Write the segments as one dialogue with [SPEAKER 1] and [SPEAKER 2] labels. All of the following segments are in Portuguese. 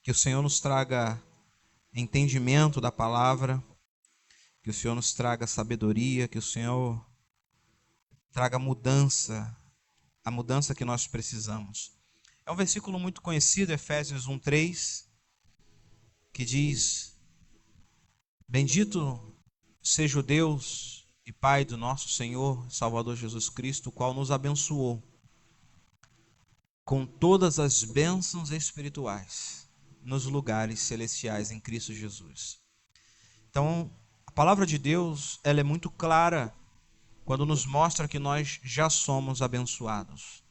[SPEAKER 1] Que o Senhor nos traga entendimento da palavra, que o Senhor nos traga sabedoria, que o Senhor traga mudança, a mudança que nós precisamos. É um versículo muito conhecido, Efésios 1:3, que diz: Bendito seja o Deus e Pai do nosso Senhor, Salvador Jesus Cristo, o qual nos abençoou com todas as bênçãos espirituais nos lugares celestiais em Cristo Jesus. Então, a palavra de Deus, ela é muito clara quando nos mostra que nós já somos abençoados.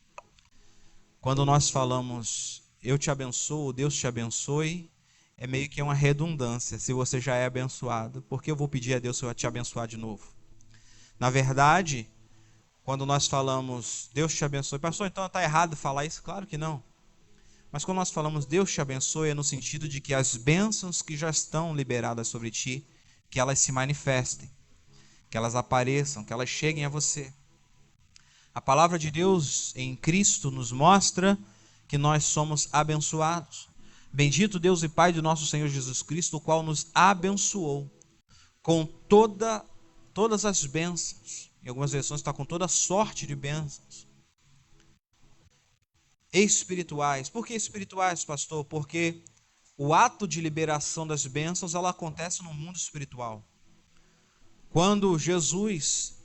[SPEAKER 1] Quando nós falamos, eu te abençoo, Deus te abençoe, é meio que uma redundância. Se você já é abençoado, por que eu vou pedir a Deus para te abençoar de novo? Na verdade, quando nós falamos, Deus te abençoe, pastor, então está errado falar isso? Claro que não. Mas quando nós falamos, Deus te abençoe, é no sentido de que as bênçãos que já estão liberadas sobre ti, que elas se manifestem, que elas apareçam, que elas cheguem a você. A palavra de Deus em Cristo nos mostra que nós somos abençoados. Bendito Deus e Pai do nosso Senhor Jesus Cristo, o qual nos abençoou com todas as bênçãos. Em algumas versões está com toda sorte de bênçãos espirituais. Por que espirituais, pastor? Porque o ato de liberação das bênçãos, ela acontece no mundo espiritual. Quando Jesus,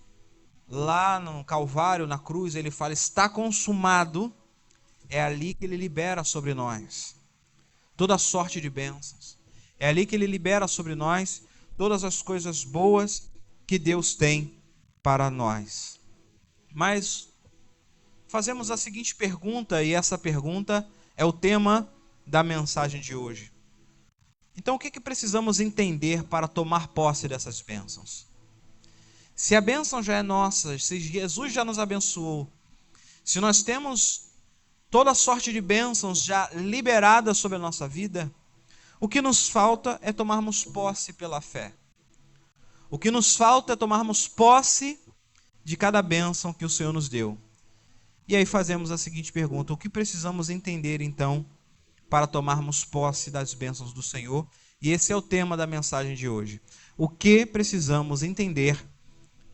[SPEAKER 1] lá no Calvário, na cruz, ele fala, está consumado, é ali que ele libera sobre nós toda sorte de bênçãos. É ali que ele libera sobre nós todas as coisas boas que Deus tem para nós. Mas fazemos a seguinte pergunta, e essa pergunta é o tema da mensagem de hoje. Então, o que precisamos entender para tomar posse dessas bênçãos? Se a bênção já é nossa, se Jesus já nos abençoou, se nós temos toda sorte de bênçãos já liberadas sobre a nossa vida, o que nos falta é tomarmos posse pela fé. O que nos falta é tomarmos posse de cada bênção que o Senhor nos deu. E aí fazemos a seguinte pergunta: o que precisamos entender então para tomarmos posse das bênçãos do Senhor? E esse é o tema da mensagem de hoje. O que precisamos entender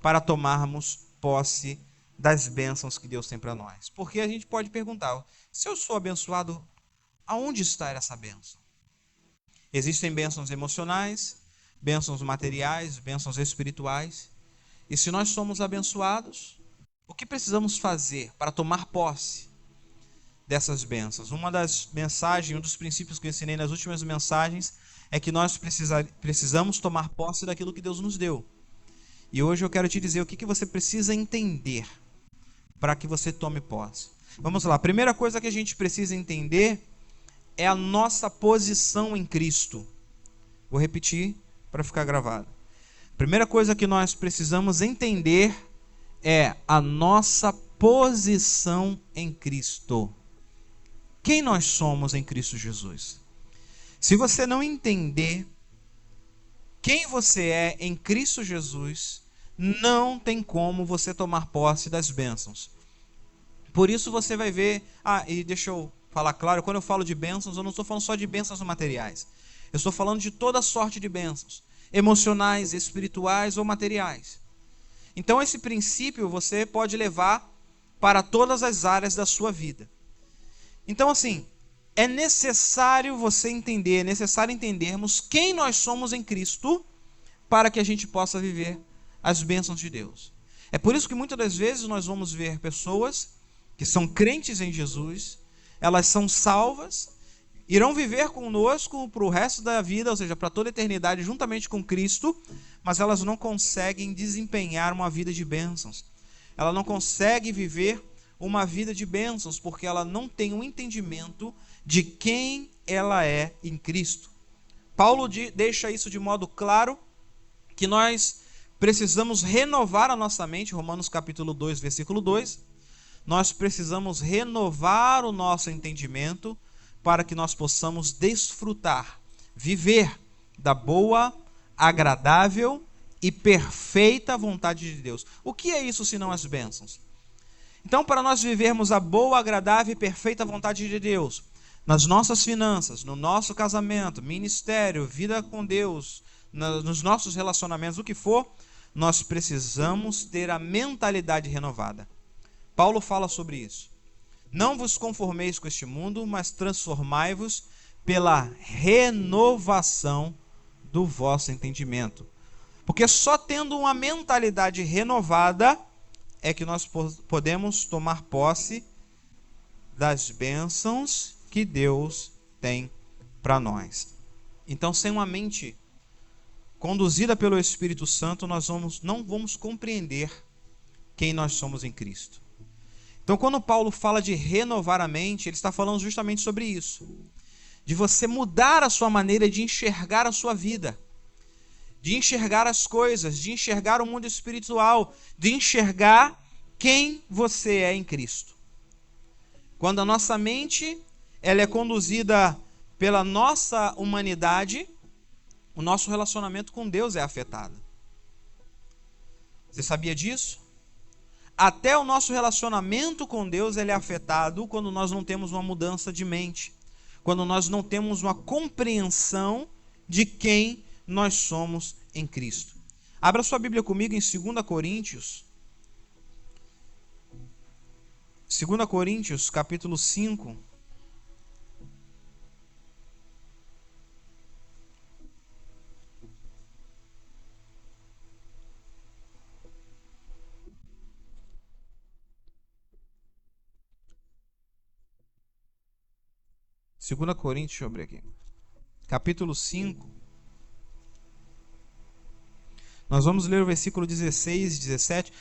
[SPEAKER 1] para tomarmos posse das bênçãos que Deus tem para nós? Porque a gente pode perguntar, se eu sou abençoado, aonde está essa bênção? Existem bênçãos emocionais, bênçãos materiais, bênçãos espirituais. E se nós somos abençoados, o que precisamos fazer para tomar posse dessas bênçãos? Uma das mensagens, um dos princípios que eu ensinei nas últimas mensagens é que nós precisamos tomar posse daquilo que Deus nos deu. E hoje eu quero te dizer o que você precisa entender para que você tome posse. Vamos lá, a primeira coisa que a gente precisa entender é a nossa posição em Cristo. Vou repetir para ficar gravado. A primeira coisa que nós precisamos entender é a nossa posição em Cristo. Quem nós somos em Cristo Jesus? Se você não entender quem você é em Cristo Jesus, não tem como você tomar posse das bênçãos. Por isso você vai ver, e deixa eu falar claro, quando eu falo de bênçãos, eu não estou falando só de bênçãos materiais. Eu estou falando de toda sorte de bênçãos, emocionais, espirituais ou materiais. Então esse princípio você pode levar para todas as áreas da sua vida. Então assim, é necessário você entender, é necessário entendermos quem nós somos em Cristo para que a gente possa viver as bênçãos de Deus. É por isso que muitas das vezes nós vamos ver pessoas que são crentes em Jesus, elas são salvas, irão viver conosco para o resto da vida, ou seja, para toda a eternidade, juntamente com Cristo, mas elas não conseguem desempenhar uma vida de bênçãos. Ela não consegue viver uma vida de bênçãos, porque ela não tem um entendimento de quem ela é em Cristo. Paulo deixa isso de modo claro, que nós precisamos renovar a nossa mente, Romanos capítulo 2, versículo 2, nós precisamos renovar o nosso entendimento para que nós possamos desfrutar, viver da boa, agradável e perfeita vontade de Deus. O que é isso senão as bênçãos? Então, para nós vivermos a boa, agradável e perfeita vontade de Deus, nas nossas finanças, no nosso casamento, ministério, vida com Deus, nos nossos relacionamentos, o que for, nós precisamos ter a mentalidade renovada. Paulo fala sobre isso. Não vos conformeis com este mundo, mas transformai-vos pela renovação do vosso entendimento. Porque só tendo uma mentalidade renovada é que nós podemos tomar posse das bênçãos que Deus tem para nós. Então, sem uma mente conduzida pelo Espírito Santo, nós não vamos compreender quem nós somos em Cristo. Então, quando Paulo fala de renovar a mente, ele está falando justamente sobre isso. De você mudar a sua maneira de enxergar a sua vida, de enxergar as coisas, de enxergar o mundo espiritual, de enxergar quem você é em Cristo. Quando a nossa mente ela é conduzida pela nossa humanidade, o nosso relacionamento com Deus é afetado. Você sabia disso? Até o nosso relacionamento com Deus ele é afetado quando nós não temos uma mudança de mente, quando nós não temos uma compreensão de quem nós somos em Cristo. Abra sua Bíblia comigo em 2 Coríntios. 2 Coríntios, capítulo 5. Segunda Coríntios, deixa eu abrir aqui. Capítulo 5. Nós vamos ler o versículo 16 e 17.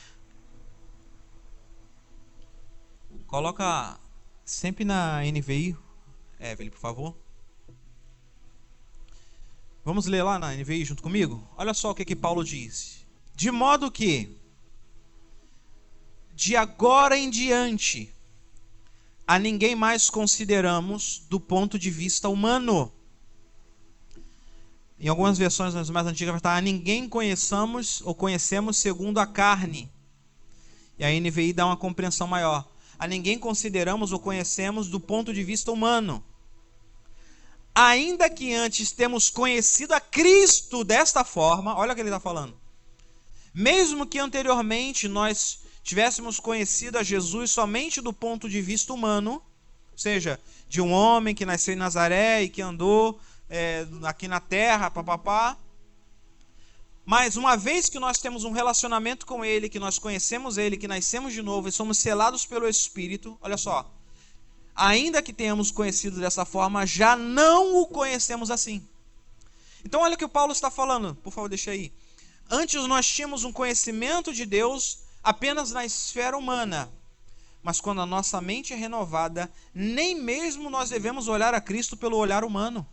[SPEAKER 1] Coloca sempre na NVI, Evelyn, por favor. Vamos ler lá na NVI junto comigo? Olha só o que Paulo diz. De modo que, de agora em diante, a ninguém mais consideramos do ponto de vista humano. Em algumas versões mais antigas vai estar: a ninguém conhecemos ou conhecemos segundo a carne. E a NVI dá uma compreensão maior. A ninguém consideramos ou conhecemos do ponto de vista humano. Ainda que antes temos conhecido a Cristo desta forma, olha o que ele está falando. Mesmo que anteriormente nós tivéssemos conhecido a Jesus somente do ponto de vista humano, ou seja, de um homem que nasceu em Nazaré e que andou aqui na terra, papapá. Mas uma vez que nós temos um relacionamento com Ele, que nós conhecemos Ele, que nascemos de novo e somos selados pelo Espírito, olha só, ainda que tenhamos conhecido dessa forma, já não o conhecemos assim. Então olha o que o Paulo está falando, por favor, deixa aí. Antes nós tínhamos um conhecimento de Deus apenas na esfera humana, mas quando a nossa mente é renovada, nem mesmo nós devemos olhar a Cristo pelo olhar humano.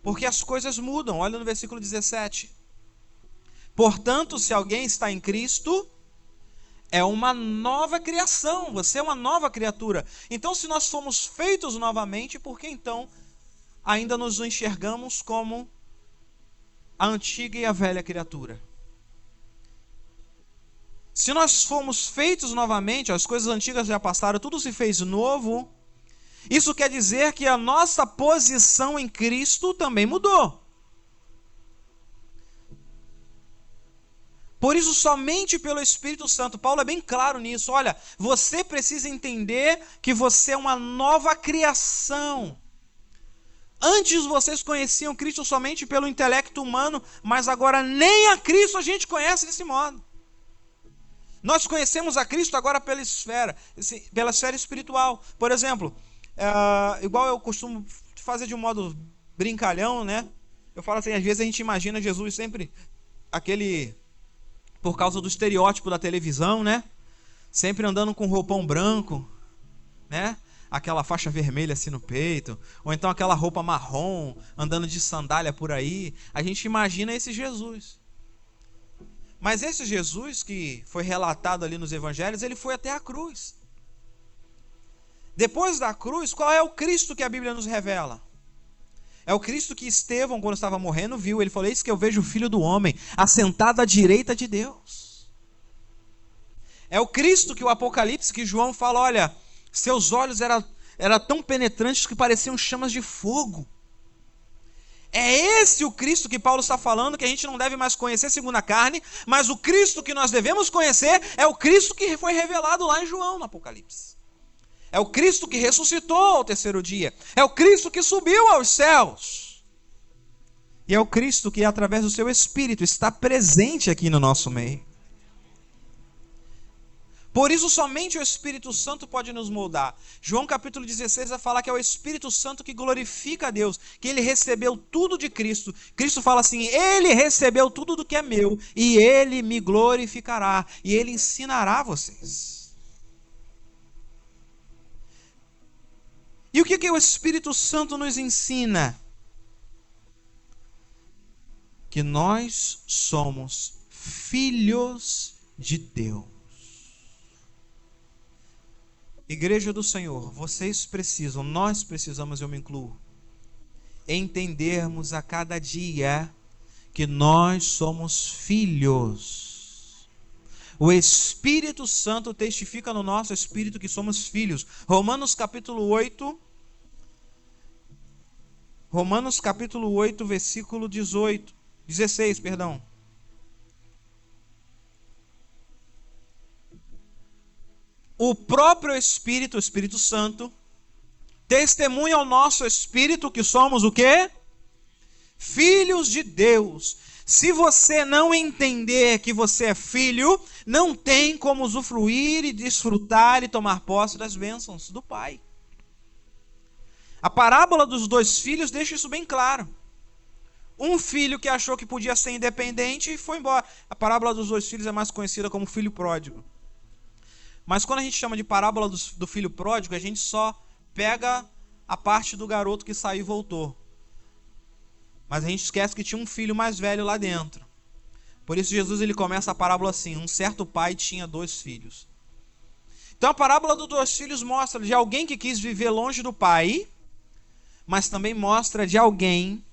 [SPEAKER 1] Porque as coisas mudam. Olha no versículo 17. Portanto, se alguém está em Cristo, é uma nova criação. Você é uma nova criatura. Então, se nós fomos feitos novamente, por que então ainda nos enxergamos como a antiga e a velha criatura? Se nós fomos feitos novamente, as coisas antigas já passaram, tudo se fez novo. Isso quer dizer que a nossa posição em Cristo também mudou. Por isso, somente pelo Espírito Santo, Paulo é bem claro nisso. Olha, você precisa entender que você é uma nova criação. Antes vocês conheciam Cristo somente pelo intelecto humano, mas agora nem a Cristo a gente conhece desse modo. Nós conhecemos a Cristo agora pela esfera espiritual. Por exemplo, igual eu costumo fazer de um modo brincalhão, né? Eu falo assim, às vezes a gente imagina Jesus sempre aquele, por causa do estereótipo da televisão, né? Sempre andando com roupão branco, né? Aquela faixa vermelha assim no peito, ou então aquela roupa marrom, andando de sandália por aí. A gente imagina esse Jesus. Mas esse Jesus que foi relatado ali nos evangelhos, ele foi até a cruz. Depois da cruz, qual é o Cristo que a Bíblia nos revela? É o Cristo que Estevão, quando estava morrendo, viu. Ele falou: eis que eu vejo o Filho do Homem assentado à direita de Deus. É o Cristo que o Apocalipse, que João fala: olha, seus olhos eram tão penetrantes que pareciam chamas de fogo. É esse o Cristo que Paulo está falando, que a gente não deve mais conhecer segundo a carne, mas o Cristo que nós devemos conhecer é o Cristo que foi revelado lá em João, no Apocalipse. É o Cristo que ressuscitou ao terceiro dia. É o Cristo que subiu aos céus. E é o Cristo que, através do seu Espírito, está presente aqui no nosso meio. Por isso, somente o Espírito Santo pode nos moldar. João capítulo 16 vai falar que é o Espírito Santo que glorifica a Deus, que ele recebeu tudo de Cristo. Cristo fala assim, ele recebeu tudo do que é meu, e ele me glorificará, e ele ensinará vocês. E o que o Espírito Santo nos ensina? Que nós somos filhos de Deus. Igreja do Senhor, vocês precisam, nós precisamos, eu me incluo, entendermos a cada dia que nós somos filhos. O Espírito Santo testifica no nosso espírito que somos filhos. Romanos capítulo 8, versículo 16, perdão. O próprio Espírito, o Espírito Santo, testemunha ao nosso espírito que somos o quê? Filhos de Deus. Se você não entender que você é filho, não tem como usufruir e desfrutar e tomar posse das bênçãos do Pai. A parábola dos dois filhos deixa isso bem claro. Um filho que achou que podia ser independente e foi embora. A parábola dos dois filhos é mais conhecida como filho pródigo. Mas quando a gente chama de parábola do filho pródigo, a gente só pega a parte do garoto que saiu e voltou. Mas a gente esquece que tinha um filho mais velho lá dentro. Por isso Jesus ele começa a parábola assim, um certo pai tinha 2 filhos. Então a parábola dos 2 filhos mostra de alguém que quis viver longe do pai, mas também mostra de alguém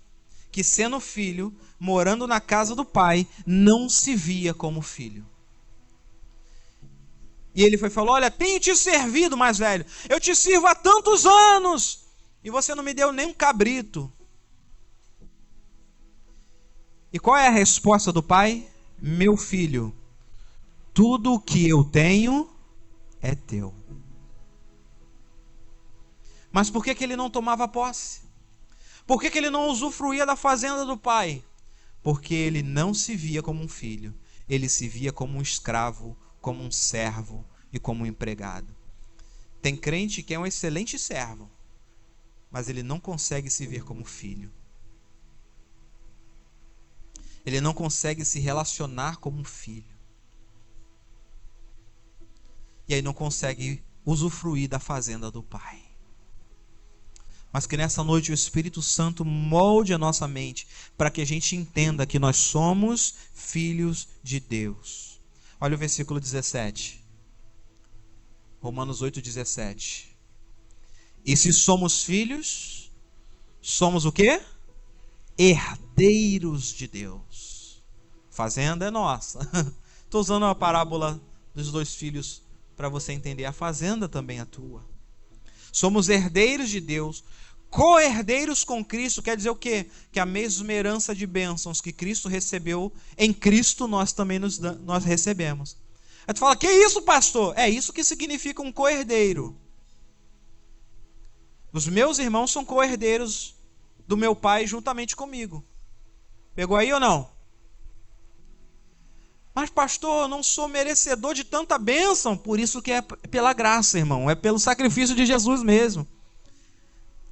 [SPEAKER 1] que, sendo filho, morando na casa do pai, não se via como filho. E ele falou, olha, tenho te servido, mais velho, eu te sirvo há tantos anos, e você não me deu nem um cabrito. E qual é a resposta do pai? Meu filho, tudo o que eu tenho é teu. Mas por que ele não tomava posse? Por que ele não usufruía da fazenda do pai? Porque ele não se via como um filho, ele se via como um escravo, como um servo e como um empregado. Tem crente que é um excelente servo, mas ele não consegue se ver como filho. Ele não consegue se relacionar como um filho. E aí não consegue usufruir da fazenda do Pai. Mas que nessa noite o Espírito Santo molde a nossa mente para que a gente entenda que nós somos filhos de Deus. Olha o versículo 17. Romanos 8:17. E se somos filhos, somos o quê? Herdeiros de Deus. Fazenda é nossa. Estou usando a parábola dos 2 filhos para você entender. A fazenda também é tua. Somos herdeiros de Deus, co-herdeiros com Cristo. Quer dizer o quê? Que a mesma herança de bênçãos que Cristo recebeu, em Cristo nós também nós recebemos. Aí tu fala, que isso, pastor? É isso que significa um co-herdeiro. Os meus irmãos são co-herdeiros do meu pai juntamente comigo. Pegou aí ou não? Mas pastor, eu não sou merecedor de tanta bênção. Por isso que é pela graça, irmão. É pelo sacrifício de Jesus mesmo.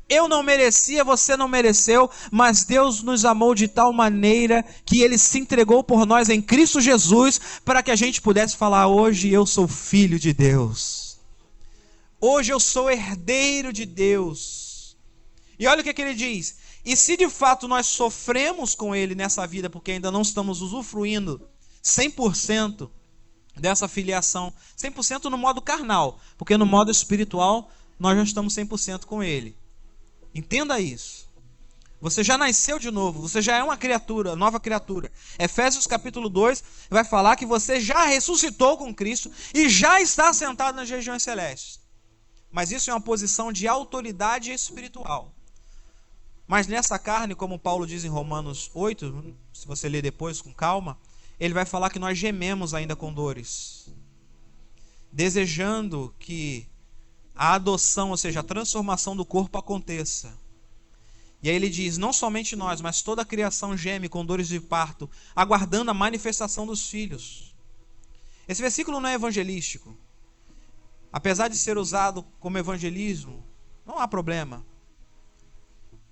[SPEAKER 1] Eu não merecia, você não mereceu, mas Deus nos amou de tal maneira que Ele se entregou por nós em Cristo Jesus para que a gente pudesse falar, hoje eu sou filho de Deus. Hoje eu sou herdeiro de Deus. E olha o que ele diz. E se de fato nós sofremos com Ele nessa vida, porque ainda não estamos usufruindo 100% dessa filiação, 100% no modo carnal, porque no modo espiritual nós já estamos 100% com Ele. Entenda isso. Você já nasceu de novo, você já é uma criatura, nova criatura. Efésios capítulo 2 vai falar que você já ressuscitou com Cristo e já está sentado nas regiões celestes. mas isso é uma posição de autoridade espiritual. Mas nessa carne, como Paulo diz em Romanos 8, se você ler depois com calma, ele vai falar que nós gememos ainda com dores, desejando que a adoção, ou seja, a transformação do corpo aconteça. E aí ele diz, não somente nós, mas toda a criação geme com dores de parto, aguardando a manifestação dos filhos. Esse versículo não é evangelístico. Apesar de ser usado como evangelismo, não há problema.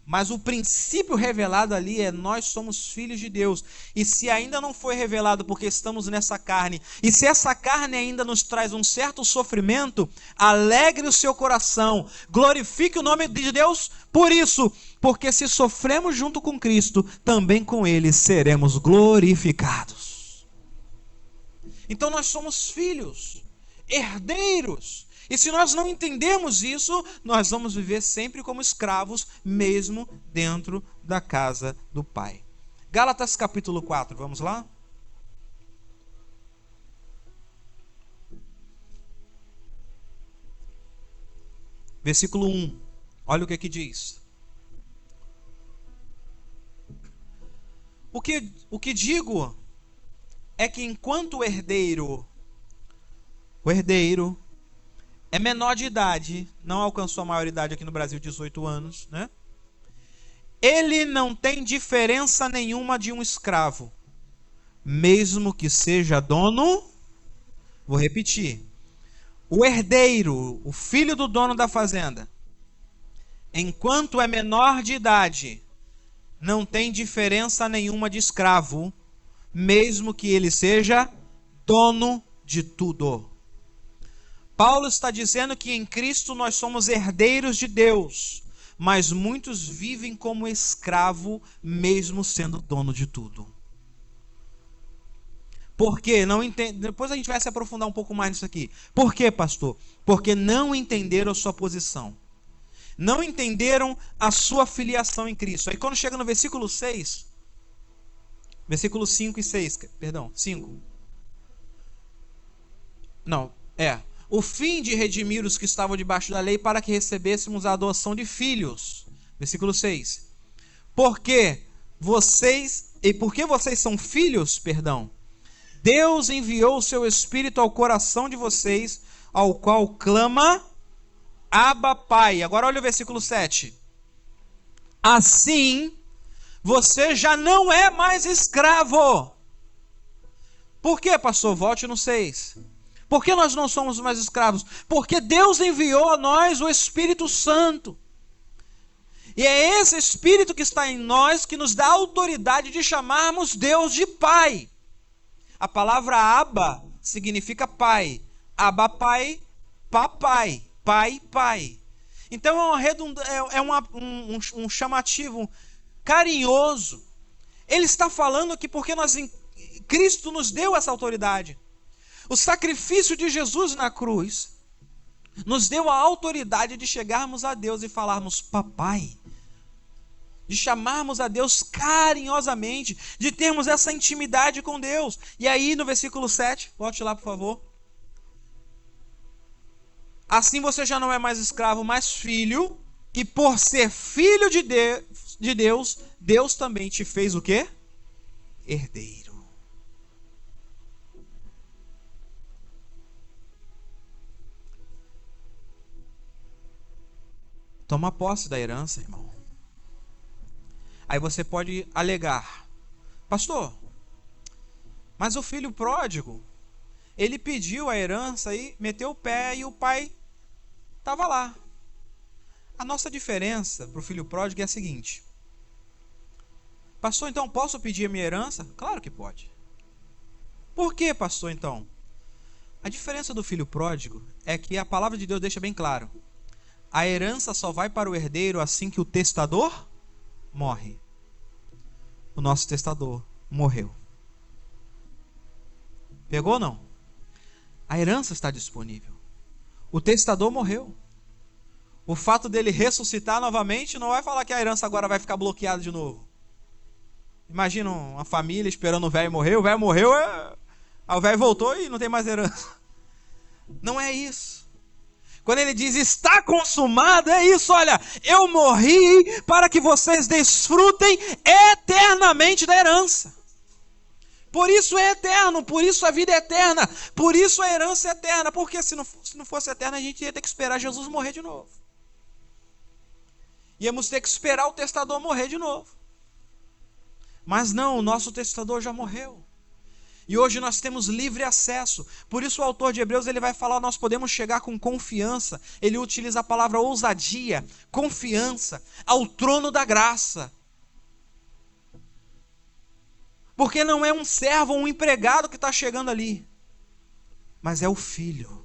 [SPEAKER 1] Mas o princípio revelado ali é: nós somos filhos de Deus. E se ainda não foi revelado porque estamos nessa carne, e se essa carne ainda nos traz um certo sofrimento, alegre o seu coração, glorifique o nome de Deus por isso, porque se sofremos junto com Cristo, também com Ele seremos glorificados. Então nós somos filhos, herdeiros. E se nós não entendermos isso, nós vamos viver sempre como escravos, mesmo dentro da casa do Pai. Gálatas capítulo 4, vamos lá? Versículo 1, olha o que aqui diz. O que digo é que enquanto o herdeiro é menor de idade, não alcançou a maioridade aqui no Brasil, 18 anos, né? Ele não tem diferença nenhuma de um escravo, mesmo que seja dono. Vou repetir. O herdeiro, o filho do dono da fazenda, enquanto é menor de idade, não tem diferença nenhuma de escravo, mesmo que ele seja dono de tudo. Paulo está dizendo que em Cristo nós somos herdeiros de Deus, mas muitos vivem como escravo, mesmo sendo dono de tudo. Por quê? Não entende... Depois a gente vai se aprofundar um pouco mais nisso aqui. Por quê, pastor? Porque não entenderam a sua posição. Não entenderam a sua filiação em Cristo. Aí quando chega no versículo 6, versículos 5 e 6, perdão, 5. Não, o fim de redimir os que estavam debaixo da lei para que recebêssemos a adoção de filhos. Versículo 6. Porque vocês são filhos, Deus enviou o seu Espírito ao coração de vocês, ao qual clama, Abba, Pai. Agora olha o versículo 7. Assim, você já não é mais escravo. Por quê, pastor? Volte no 6. Por que nós não somos mais escravos? Porque Deus enviou a nós o Espírito Santo. E é esse Espírito que está em nós que nos dá a autoridade de chamarmos Deus de Pai. A palavra Abba significa Pai. Abba, Pai, Papai. Pai, Pai. Então um chamativo carinhoso. Ele está falando que porque Cristo nos deu essa autoridade. O sacrifício de Jesus na cruz nos deu a autoridade de chegarmos a Deus e falarmos papai, de chamarmos a Deus carinhosamente, de termos essa intimidade com Deus. E aí no versículo 7, volte lá por favor. Assim você já não é mais escravo, mas filho, e por ser filho de Deus, Deus também te fez o quê? Herdeiro. Toma posse da herança, irmão. Aí você pode alegar: pastor, mas o filho pródigo, ele pediu a herança e meteu o pé e o pai estava lá. A nossa diferença para o filho pródigo é a seguinte: pastor, então posso pedir a minha herança? Claro que pode. Por quê, pastor, então? A diferença do filho pródigo é que a palavra de Deus deixa bem claro: a herança só vai para o herdeiro assim que o testador morre. O nosso testador morreu. Pegou ou não? A herança está disponível. O testador morreu. O fato dele ressuscitar novamente não vai falar que a herança agora vai ficar bloqueada de novo. Imagina uma família esperando o velho morrer. O velho morreu, o velho voltou e não tem mais herança. Não é isso. Quando ele diz está consumado, é isso, olha, eu morri para que vocês desfrutem eternamente da herança. Por isso é eterno, por isso a vida é eterna, por isso a herança é eterna, porque se não fosse eterna a gente ia ter que esperar Jesus morrer de novo. Íamos ter que esperar o testador morrer de novo. Mas não, o nosso testador já morreu. E hoje nós temos livre acesso. Por isso o autor de Hebreus ele vai falar, nós podemos chegar com confiança. Ele utiliza a palavra ousadia, confiança, ao trono da graça. Porque não é um servo ou um empregado que está chegando ali, mas é o filho.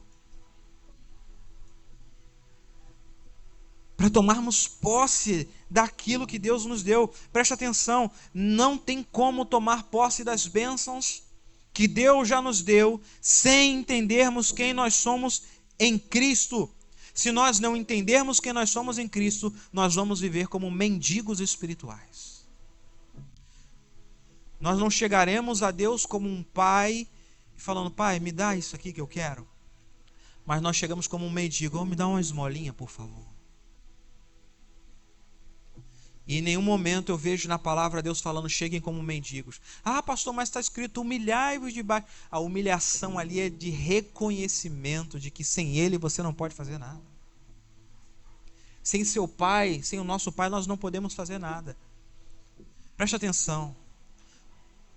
[SPEAKER 1] Para tomarmos posse daquilo que Deus nos deu. Preste atenção, não tem como tomar posse das bênçãos que Deus já nos deu, sem entendermos quem nós somos em Cristo. Se nós não entendermos quem nós somos em Cristo, nós vamos viver como mendigos espirituais. Nós não chegaremos a Deus como um pai, falando, pai, me dá isso aqui que eu quero. Mas nós chegamos como um mendigo, me dá uma esmolinha, por favor. E em nenhum momento eu vejo na palavra Deus falando, cheguem como mendigos. Ah, pastor, mas está escrito, humilhai-vos debaixo. A humilhação ali é de reconhecimento de que sem Ele você não pode fazer nada. Sem seu Pai, sem o nosso Pai, nós não podemos fazer nada. Preste atenção.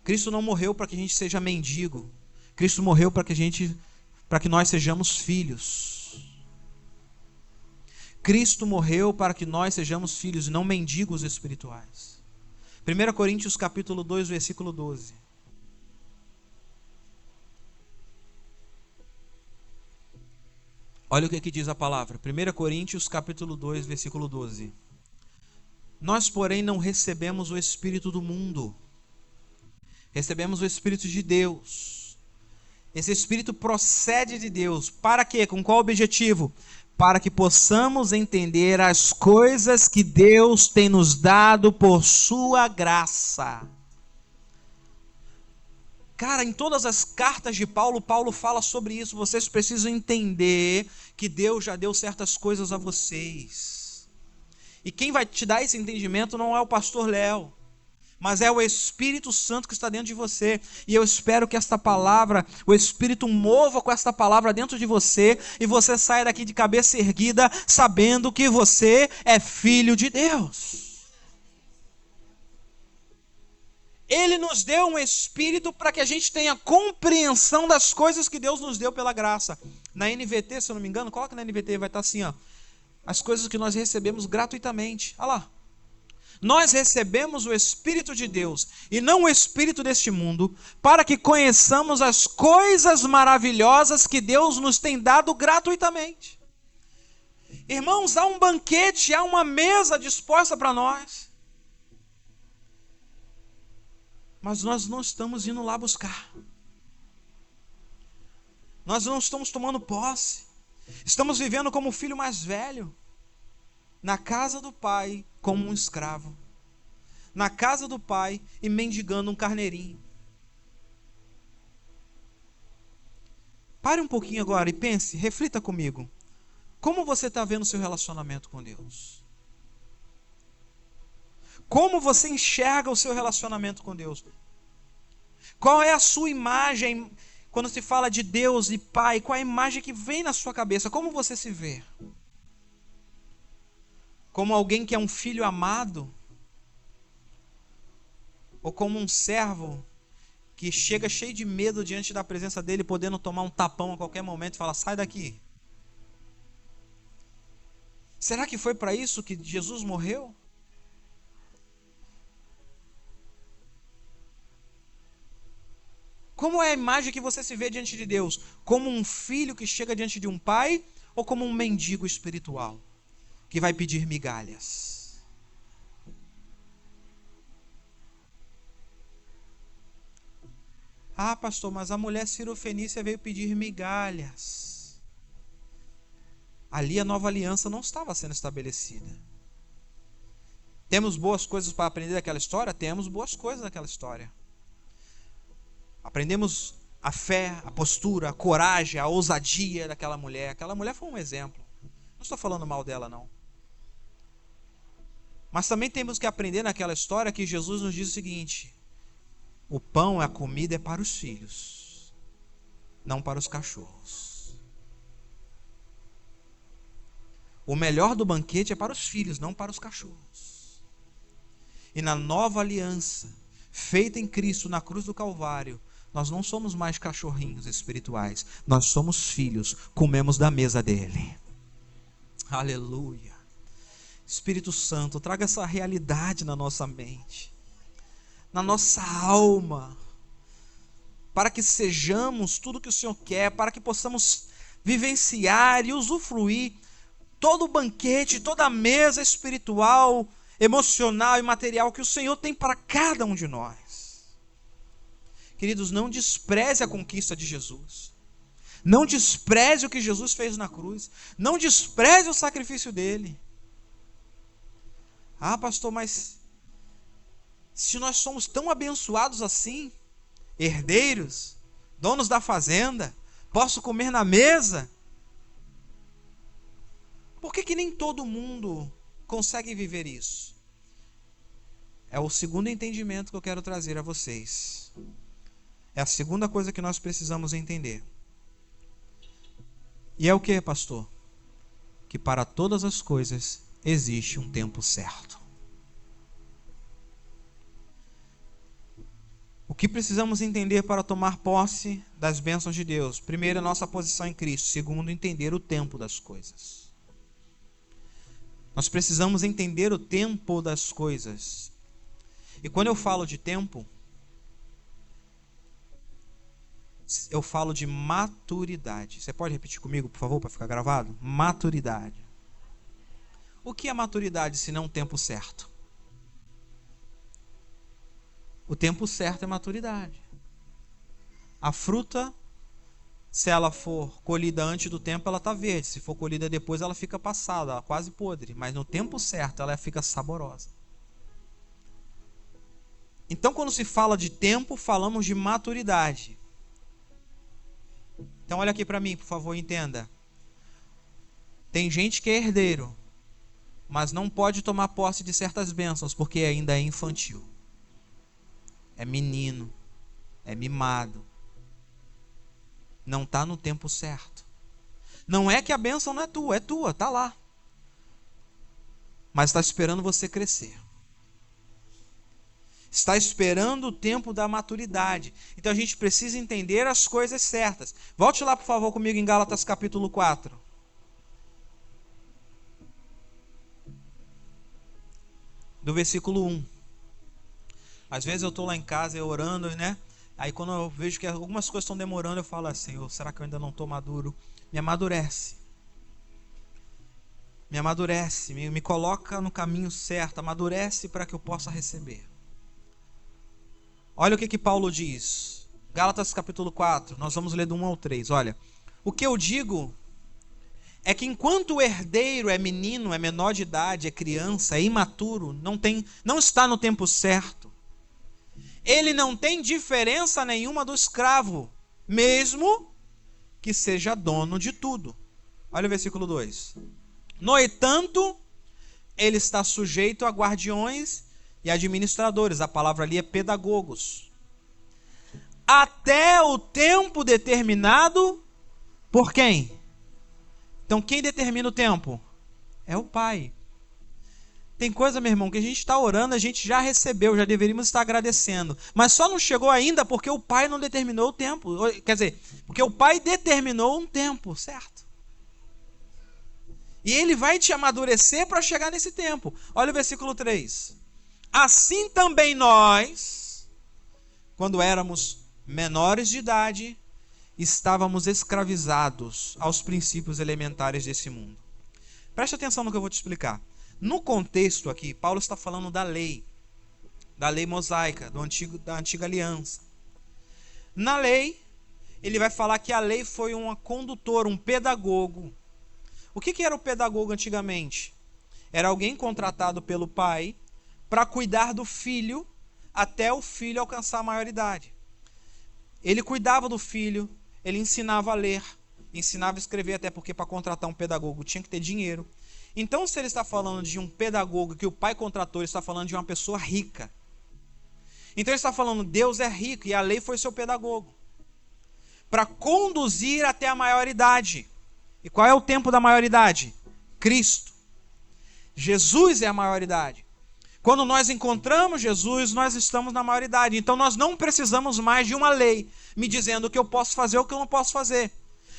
[SPEAKER 1] Cristo não morreu para que a gente seja mendigo. Cristo morreu para que nós sejamos filhos. Cristo morreu para que nós sejamos filhos, não mendigos espirituais. 1 Coríntios capítulo 2, versículo 12. Olha o que diz a palavra. 1 Coríntios capítulo 2, versículo 12. Nós, porém, não recebemos o Espírito do mundo. Recebemos o Espírito de Deus. Esse Espírito procede de Deus. Para quê? Com qual objetivo? Para que possamos entender as coisas que Deus tem nos dado por sua graça. Cara, em todas as cartas de Paulo, Paulo fala sobre isso. Vocês precisam entender que Deus já deu certas coisas a vocês. E quem vai te dar esse entendimento não é o pastor Léo, mas é o Espírito Santo que está dentro de você. E eu espero que esta palavra, o Espírito mova com esta palavra dentro de você, e você saia daqui de cabeça erguida, sabendo que você é filho de Deus. Ele nos deu um Espírito para que a gente tenha compreensão das coisas que Deus nos deu pela graça. Na NVT, se eu não me engano, coloca na NVT, vai estar assim, ó, as coisas que nós recebemos gratuitamente. Olha lá. Nós recebemos o Espírito de Deus e não o Espírito deste mundo, para que conheçamos as coisas maravilhosas que Deus nos tem dado gratuitamente. Irmãos, há um banquete, há uma mesa disposta para nós. Mas nós não estamos indo lá buscar. Nós não estamos tomando posse. Estamos vivendo como o filho mais velho, na casa do pai, como um escravo. Na casa do pai e mendigando um carneirinho. Pare um pouquinho agora e pense, reflita comigo. Como você está vendo o seu relacionamento com Deus? Como você enxerga o seu relacionamento com Deus? Qual é a sua imagem quando se fala de Deus e Pai? Qual é a imagem que vem na sua cabeça? Como você se vê? Como alguém que é um filho amado? Ou como um servo que chega cheio de medo diante da presença dele, podendo tomar um tapão a qualquer momento e falar, sai daqui? Será que foi para isso que Jesus morreu? Como é a imagem que você se vê diante de Deus? Como um filho que chega diante de um pai ou como um mendigo espiritual que vai pedir migalhas? Ah, pastor, mas a mulher cirofenícia veio pedir migalhas. Ali a nova aliança não estava sendo estabelecida. Temos boas coisas para aprender daquela história? Temos boas coisas daquela história. Aprendemos a fé, a postura, a coragem, a ousadia daquela mulher. Aquela mulher foi um exemplo. Não estou falando mal dela, não. Mas também temos que aprender naquela história que Jesus nos diz o seguinte: o pão, a comida é para os filhos, não para os cachorros. O melhor do banquete é para os filhos, não para os cachorros. E na nova aliança, feita em Cristo na cruz do Calvário, nós não somos mais cachorrinhos espirituais, nós somos filhos, comemos da mesa dele. Aleluia. Espírito Santo, traga essa realidade na nossa mente, na nossa alma, para que sejamos tudo que o Senhor quer, para que possamos vivenciar e usufruir todo o banquete, toda a mesa espiritual, emocional e material que o Senhor tem para cada um de nós. Queridos, não despreze a conquista de Jesus. Não despreze o que Jesus fez na cruz. Não despreze o sacrifício dele. Ah, pastor, mas se nós somos tão abençoados assim, herdeiros, donos da fazenda, posso comer na mesa, por que nem todo mundo consegue viver isso? É o segundo entendimento que eu quero trazer a vocês. É a segunda coisa que nós precisamos entender. E é o que, pastor? Que para todas as coisas existe um tempo certo. O que precisamos entender para tomar posse das bênçãos de Deus? Primeiro, a nossa posição em Cristo. Segundo, entender o tempo das coisas. Nós precisamos entender o tempo das coisas. E quando eu falo de tempo, eu falo de maturidade. Você pode repetir comigo, por favor, para ficar gravado? Maturidade. O que é maturidade se não o tempo certo? O tempo certo é maturidade. A fruta, se ela for colhida antes do tempo, ela está verde. Se for colhida depois, ela fica passada, ela quase podre. Mas no tempo certo, ela fica saborosa. Então, quando se fala de tempo, falamos de maturidade. Então, olha aqui para mim, por favor, entenda. Tem gente que é herdeiro, mas não pode tomar posse de certas bênçãos, porque ainda é infantil. É menino, é mimado. Não está no tempo certo. Não é que a bênção não é tua, está lá. Mas está esperando você crescer. Está esperando o tempo da maturidade. Então a gente precisa entender as coisas certas. Volte lá, por favor, comigo em Gálatas capítulo 4. Do versículo 1. Às vezes eu estou lá em casa orando, né? Aí quando eu vejo que algumas coisas estão demorando, eu falo assim: Senhor, será que eu ainda não estou maduro? Me amadurece. Me amadurece, me coloca no caminho certo, amadurece para que eu possa receber. Olha o que Paulo diz. Gálatas capítulo 4, nós vamos ler do 1 ao 3. Olha, o que eu digo é que enquanto o herdeiro é menino, é menor de idade, é criança, é imaturo, não está no tempo certo, ele não tem diferença nenhuma do escravo, mesmo que seja dono de tudo. Olha o versículo 2. No entanto, ele está sujeito a guardiões e administradores. A palavra ali é pedagogos. Até o tempo determinado por quem? Então, quem determina o tempo? É o Pai. Tem coisa, meu irmão, que a gente está orando, a gente já recebeu, já deveríamos estar agradecendo. Mas só não chegou ainda porque o Pai não determinou o tempo. Quer dizer, porque o Pai determinou um tempo, certo? E Ele vai te amadurecer para chegar nesse tempo. Olha o versículo 3. Assim também nós, quando éramos menores de idade, estávamos escravizados aos princípios elementares desse mundo. Preste atenção no que eu vou te explicar. No contexto aqui, Paulo está falando da lei mosaica, da antiga aliança. Na lei, ele vai falar que a lei foi uma condutora, um pedagogo. O que era o pedagogo antigamente? Era alguém contratado pelo pai para cuidar do filho até o filho alcançar a maioridade. Ele cuidava do filho, ele ensinava a ler, ensinava a escrever, até porque para contratar um pedagogo tinha que ter dinheiro. Então, se ele está falando de um pedagogo que o pai contratou, ele está falando de uma pessoa rica. Então ele está falando, Deus é rico e a lei foi seu pedagogo. Para conduzir até a maioridade. E qual é o tempo da maioridade? Cristo. Jesus é a maioridade. Quando nós encontramos Jesus, nós estamos na maioridade. Então nós não precisamos mais de uma lei me dizendo o que eu posso fazer ou o que eu não posso fazer.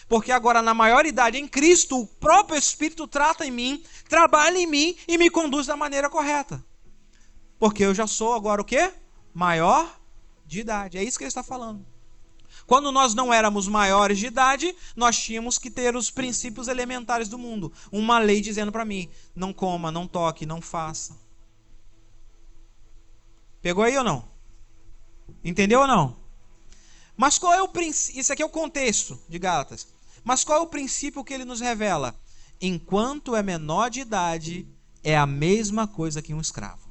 [SPEAKER 1] Porque agora na maioridade em Cristo, o próprio Espírito trata em mim, trabalha em mim e me conduz da maneira correta. Porque eu já sou agora o quê? Maior de idade. É isso que ele está falando. Quando nós não éramos maiores de idade, nós tínhamos que ter os princípios elementares do mundo. Uma lei dizendo para mim, não coma, não toque, não faça. Pegou aí ou não? Entendeu ou não? Mas qual é o princípio? Isso aqui é o contexto de Gálatas. Mas qual é o princípio que ele nos revela? Enquanto é menor de idade, é a mesma coisa que um escravo.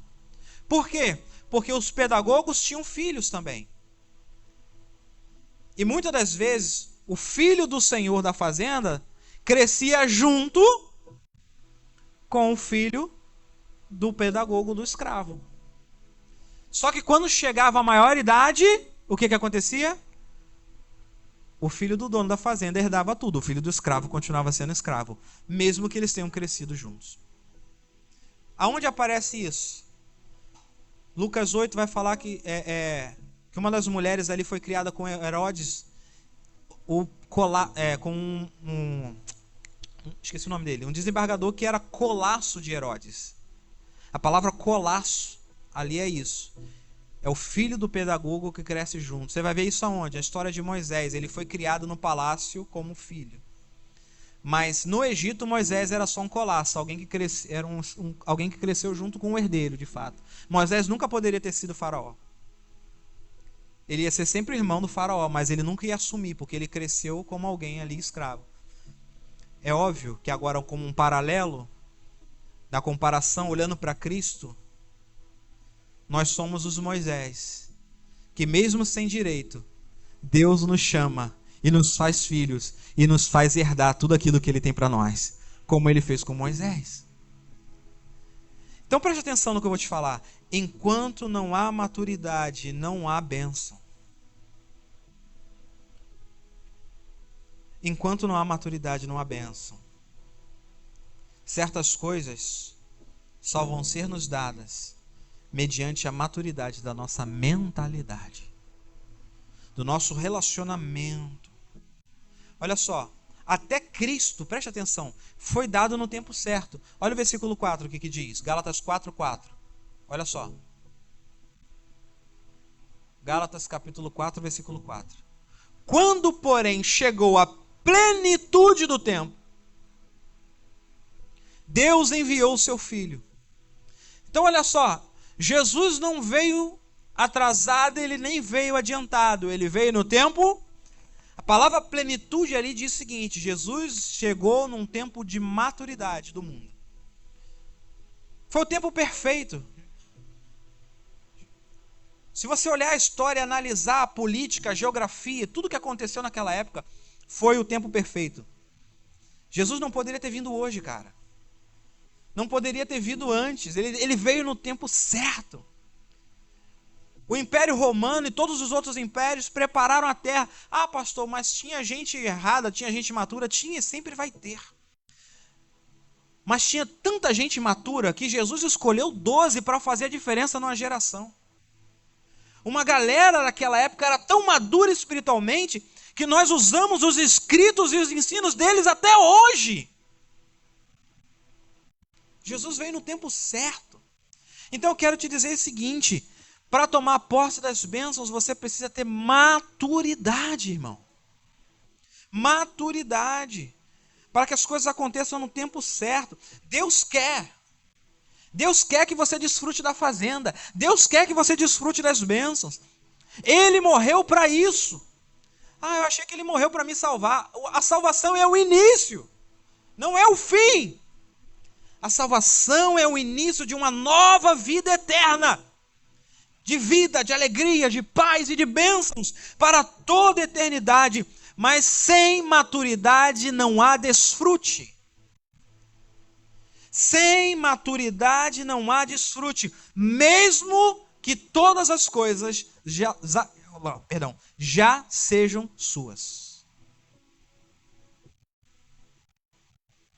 [SPEAKER 1] Por quê? Porque os pedagogos tinham filhos também. E muitas das vezes, o filho do senhor da fazenda crescia junto com o filho do pedagogo do escravo. Só que quando chegava a maioridade, o que acontecia? O filho do dono da fazenda herdava tudo. O filho do escravo continuava sendo escravo, mesmo que eles tenham crescido juntos. Aonde aparece isso? Lucas 8 vai falar que uma das mulheres ali foi criada com Herodes, esqueci o nome dele, um desembargador que era colasso de Herodes. A palavra colasso ali é isso. É o filho do pedagogo que cresce junto. Você vai ver isso aonde? A história de Moisés. Ele foi criado no palácio como filho. Mas no Egito, Moisés era só um colasso. Alguém que era alguém que cresceu junto com o herdeiro, de fato. Moisés nunca poderia ter sido faraó. Ele ia ser sempre irmão do faraó, mas ele nunca ia assumir, porque ele cresceu como alguém ali escravo. É óbvio que agora, como um paralelo da comparação, olhando para Cristo, nós somos os Moisés, que mesmo sem direito, Deus nos chama e nos faz filhos e nos faz herdar tudo aquilo que Ele tem para nós, como Ele fez com Moisés. Então preste atenção no que eu vou te falar. Enquanto não há maturidade, não há bênção. Enquanto não há maturidade, não há bênção. Certas coisas só vão ser nos dadas mediante a maturidade da nossa mentalidade, do nosso relacionamento. Olha só, até Cristo, preste atenção, foi dado no tempo certo. Olha o versículo 4, o que diz? Gálatas 4:4. Olha só. Gálatas capítulo 4, versículo 4. Quando, porém, chegou a plenitude do tempo, Deus enviou o seu Filho. Então, olha só, Jesus não veio atrasado, ele nem veio adiantado, ele veio no tempo. A palavra plenitude ali diz o seguinte: Jesus chegou num tempo de maturidade do mundo. Foi o tempo perfeito. Se você olhar a história, analisar a política, a geografia, tudo que aconteceu naquela época, foi o tempo perfeito. Jesus não poderia ter vindo hoje, cara. Não poderia ter vindo antes. Ele veio no tempo certo. O Império Romano e todos os outros impérios prepararam a terra. Ah, pastor, mas tinha gente errada, tinha gente imatura? Tinha, sempre vai ter. Mas tinha tanta gente imatura que Jesus escolheu 12 para fazer a diferença numa geração. Uma galera daquela época era tão madura espiritualmente que nós usamos os escritos e os ensinos deles até hoje. Jesus veio no tempo certo. Então eu quero te dizer o seguinte: para tomar posse das bênçãos, você precisa ter maturidade, irmão. Maturidade. Para que as coisas aconteçam no tempo certo. Deus quer. Deus quer que você desfrute da fazenda. Deus quer que você desfrute das bênçãos. Ele morreu para isso. Ah, eu achei que ele morreu para me salvar. A salvação é o início, não é o fim. A salvação é o início de uma nova vida eterna. De vida, de alegria, de paz e de bênçãos para toda a eternidade. Mas sem maturidade não há desfrute. Sem maturidade não há desfrute, mesmo que todas as coisas já sejam suas.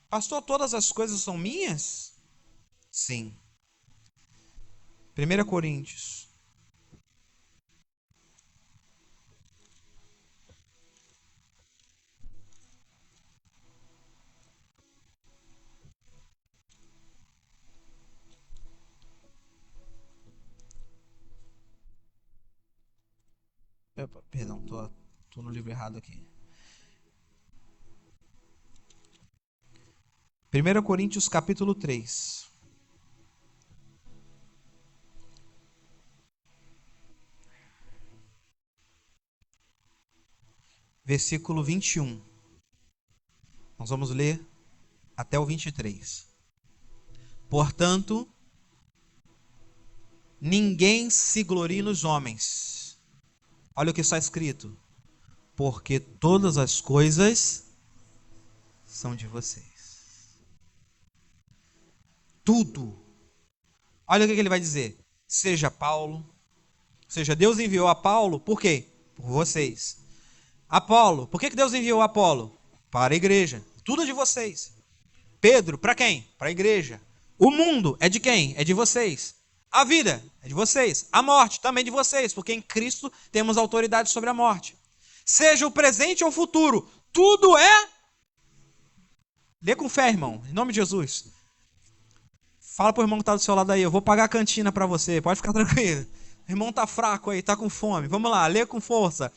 [SPEAKER 1] Pastor, todas as coisas são minhas? Sim. 1 Coríntios. Perdão, tô no livro errado aqui. 1 Coríntios capítulo 3. Versículo 21. Nós vamos ler até o 23. Portanto, ninguém se glorie nos homens. Olha o que está escrito. Porque todas as coisas são de vocês. Tudo. Olha o que ele vai dizer. Seja Paulo, seja Deus enviou a Paulo, por quê? Por vocês. Apolo, por que Deus enviou Apolo? Para a igreja. Tudo é de vocês. Pedro, para quem? Para a igreja. O mundo é de quem? É de vocês. A vida é de vocês. A morte também de vocês, porque em Cristo temos autoridade sobre a morte. Seja o presente ou o futuro, tudo é... Lê com fé, irmão, em nome de Jesus. Fala pro irmão que está do seu lado aí, eu vou pagar a cantina para você, pode ficar tranquilo. O irmão tá fraco aí, tá com fome. Vamos lá, lê com força.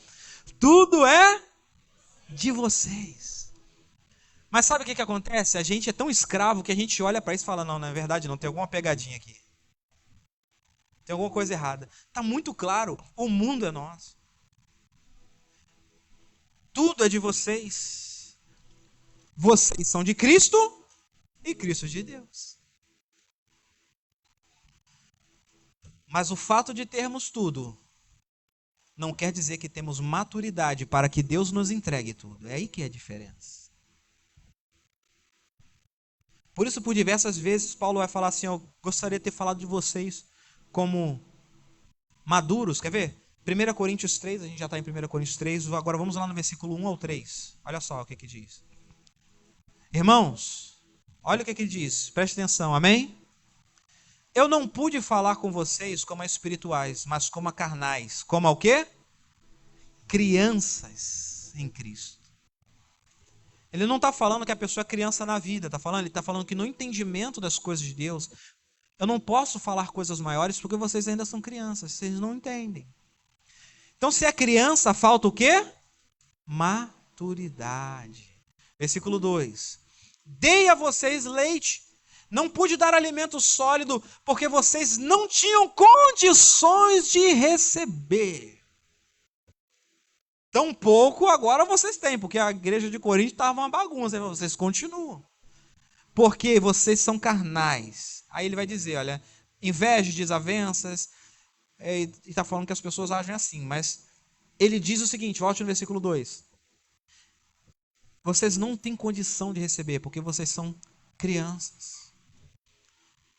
[SPEAKER 1] Tudo é de vocês. Mas sabe o que acontece? A gente é tão escravo que a gente olha para isso e fala, não, na verdade não, tem alguma pegadinha aqui. Tem alguma coisa errada. Está muito claro, o mundo é nosso. Tudo é de vocês. Vocês são de Cristo e Cristo é de Deus. Mas o fato de termos tudo não quer dizer que temos maturidade para que Deus nos entregue tudo. É aí que é a diferença. Por isso, por diversas vezes, Paulo vai falar assim, eu gostaria de ter falado de vocês como maduros. Quer ver? 1 Coríntios 3, a gente já está em 1 Coríntios 3, agora vamos lá no versículo 1 ao 3. Olha só o que diz. Irmãos, olha o que diz, preste atenção, amém? Eu não pude falar com vocês como a espirituais, mas como a carnais. Como a o quê? Crianças em Cristo. Ele não está falando que a pessoa é criança na vida, ele está falando que no entendimento das coisas de Deus, eu não posso falar coisas maiores porque vocês ainda são crianças, vocês não entendem. Então, se é criança, falta o quê? Maturidade. Versículo 2. Dei a vocês leite. Não pude dar alimento sólido, porque vocês não tinham condições de receber. Tampouco agora vocês têm, porque a igreja de Corinto estava uma bagunça. Vocês continuam. Porque vocês são carnais. Aí ele vai dizer, olha, inveja, desavenças. E está falando que as pessoas agem assim. Mas ele diz o seguinte, volte no versículo 2. Vocês não têm condição de receber, porque vocês são crianças.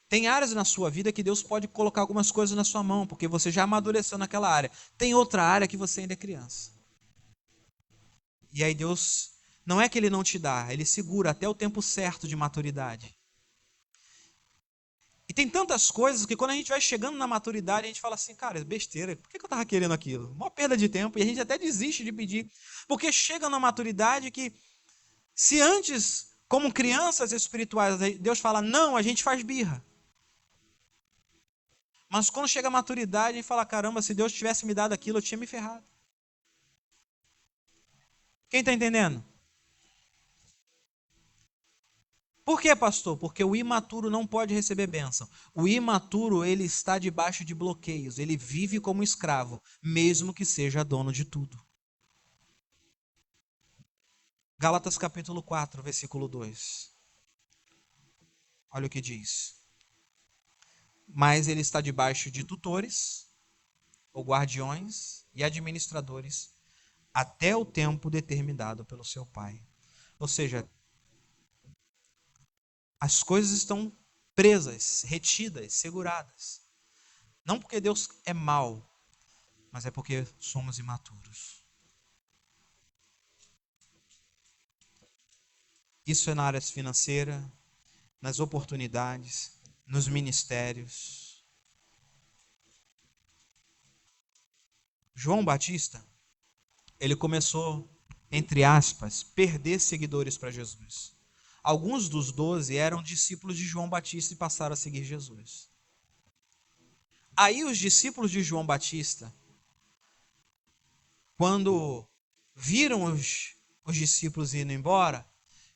[SPEAKER 1] Tem áreas na sua vida que Deus pode colocar algumas coisas na sua mão, porque você já amadureceu naquela área. Tem outra área que você ainda é criança. E aí Deus, não é que Ele não te dá, Ele segura até o tempo certo de maturidade. E tem tantas coisas que quando a gente vai chegando na maturidade, a gente fala assim, cara, besteira, por que eu estava querendo aquilo? Uma perda de tempo, e a gente até desiste de pedir. Porque chega na maturidade que, se antes, como crianças espirituais, Deus fala, não, a gente faz birra. Mas quando chega a maturidade, a gente fala, caramba, se Deus tivesse me dado aquilo, eu tinha me ferrado. Quem está entendendo? Por quê, pastor? Porque o imaturo não pode receber bênção. O imaturo, ele está debaixo de bloqueios. Ele vive como escravo, mesmo que seja dono de tudo. Gálatas capítulo 4, versículo 2. Olha o que diz. Mas ele está debaixo de tutores, ou guardiões e administradores, até o tempo determinado pelo seu Pai. Ou seja, as coisas estão presas, retidas, seguradas. Não porque Deus é mau, mas é porque somos imaturos. Isso é na área financeira, nas oportunidades, nos ministérios. João Batista, ele começou, entre aspas, perder seguidores para Jesus. Alguns dos 12 eram discípulos de João Batista e passaram a seguir Jesus. Aí os discípulos de João Batista, quando viram os discípulos indo embora,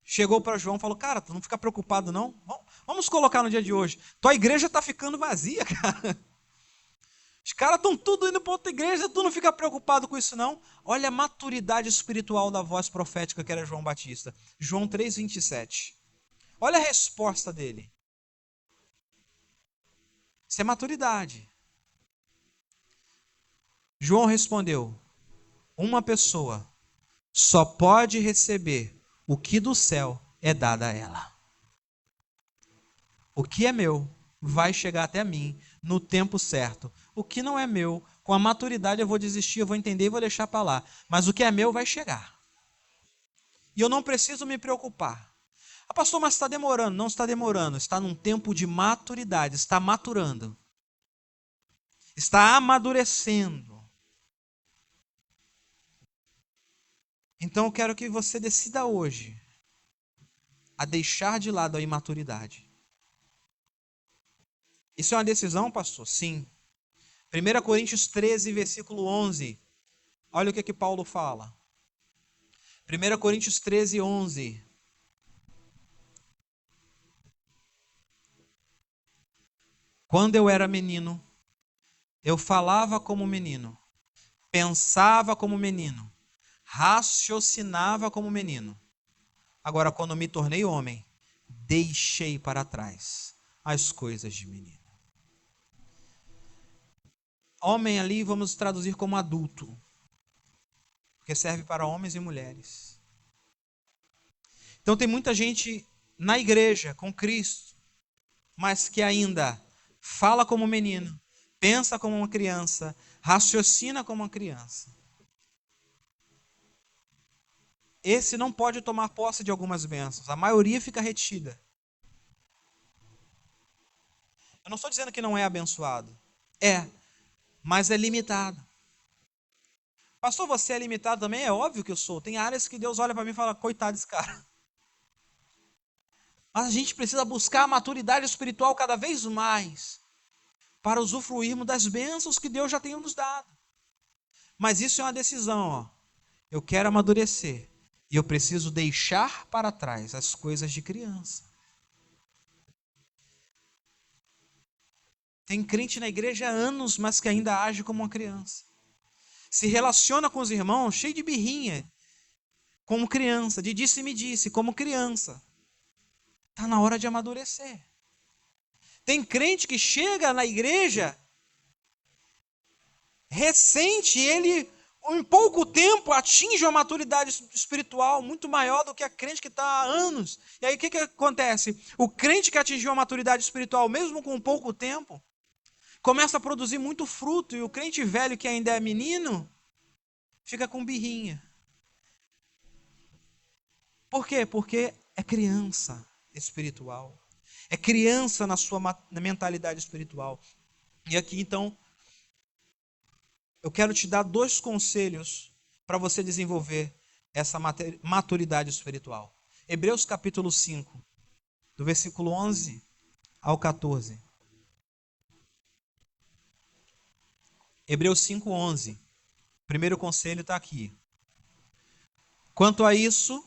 [SPEAKER 1] chegou para João e falou: cara, tu não fica preocupado não? Vamos colocar no dia de hoje. Tua igreja está ficando vazia, cara. Os caras estão tudo indo para outra igreja, tu não fica preocupado com isso não? Olha a maturidade espiritual da voz profética que era João Batista. João 3,27. Olha a resposta dele. Isso é maturidade. João respondeu: uma pessoa só pode receber o que do céu é dado a ela. O que é meu vai chegar até mim no tempo certo. O que não é meu, com a maturidade eu vou desistir, eu vou entender e vou deixar para lá. Mas o que é meu vai chegar. E eu não preciso me preocupar. Ah, pastor, mas está demorando. Não está demorando, está num tempo de maturidade, está maturando. Está amadurecendo. Então eu quero que você decida hoje a deixar de lado a imaturidade. Isso é uma decisão, pastor? Sim. 1 Coríntios 13, versículo 11. Olha o que Paulo fala. 1 Coríntios 13, 11. Quando eu era menino, eu falava como menino, pensava como menino, raciocinava como menino. Agora, quando me tornei homem, deixei para trás as coisas de menino. Homem ali vamos traduzir como adulto, porque serve para homens e mulheres. Então tem muita gente na igreja com Cristo, mas que ainda fala como menino, pensa como uma criança, raciocina como uma criança. Esse não pode tomar posse de algumas bênçãos, a maioria fica retida. Eu não estou dizendo que não é abençoado, mas é limitado. Pastor, você é limitado também? É óbvio que eu sou. Tem áreas que Deus olha para mim e fala: coitado desse cara. Mas a gente precisa buscar a maturidade espiritual cada vez mais para usufruirmos das bênçãos que Deus já tem nos dado. Mas isso é uma decisão, ó. Eu quero amadurecer e eu preciso deixar para trás as coisas de criança. Tem crente na igreja há anos, mas que ainda age como uma criança. Se relaciona com os irmãos cheio de birrinha, como criança, de disse-me-disse, como criança. Está na hora de amadurecer. Tem crente que chega na igreja, recente, ele em pouco tempo atinge uma maturidade espiritual muito maior do que a crente que está há anos. E aí o que acontece? O crente que atingiu a maturidade espiritual, mesmo com pouco tempo, começa a produzir muito fruto, e o crente velho que ainda é menino, fica com birrinha. Por quê? Porque é criança espiritual. É criança na sua mentalidade espiritual. E aqui, então, eu quero te dar 2 conselhos para você desenvolver essa maturidade espiritual. Hebreus capítulo 5, do versículo 11 ao 14. Hebreus 5, 11. O primeiro conselho está aqui. Quanto a isso,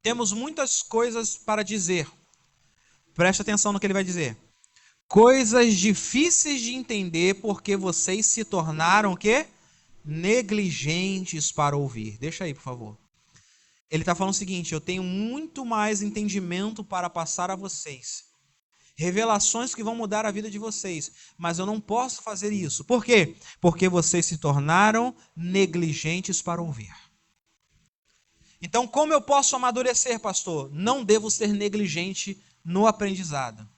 [SPEAKER 1] temos muitas coisas para dizer. Preste atenção no que ele vai dizer. Coisas difíceis de entender porque vocês se tornaram o quê? Negligentes para ouvir. Deixa aí, por favor. Ele está falando o seguinte: eu tenho muito mais entendimento para passar a vocês, revelações que vão mudar a vida de vocês, mas eu não posso fazer isso. Por quê? Porque vocês se tornaram negligentes para ouvir. Então, como eu posso amadurecer, pastor? Não devo ser negligente no aprendizado.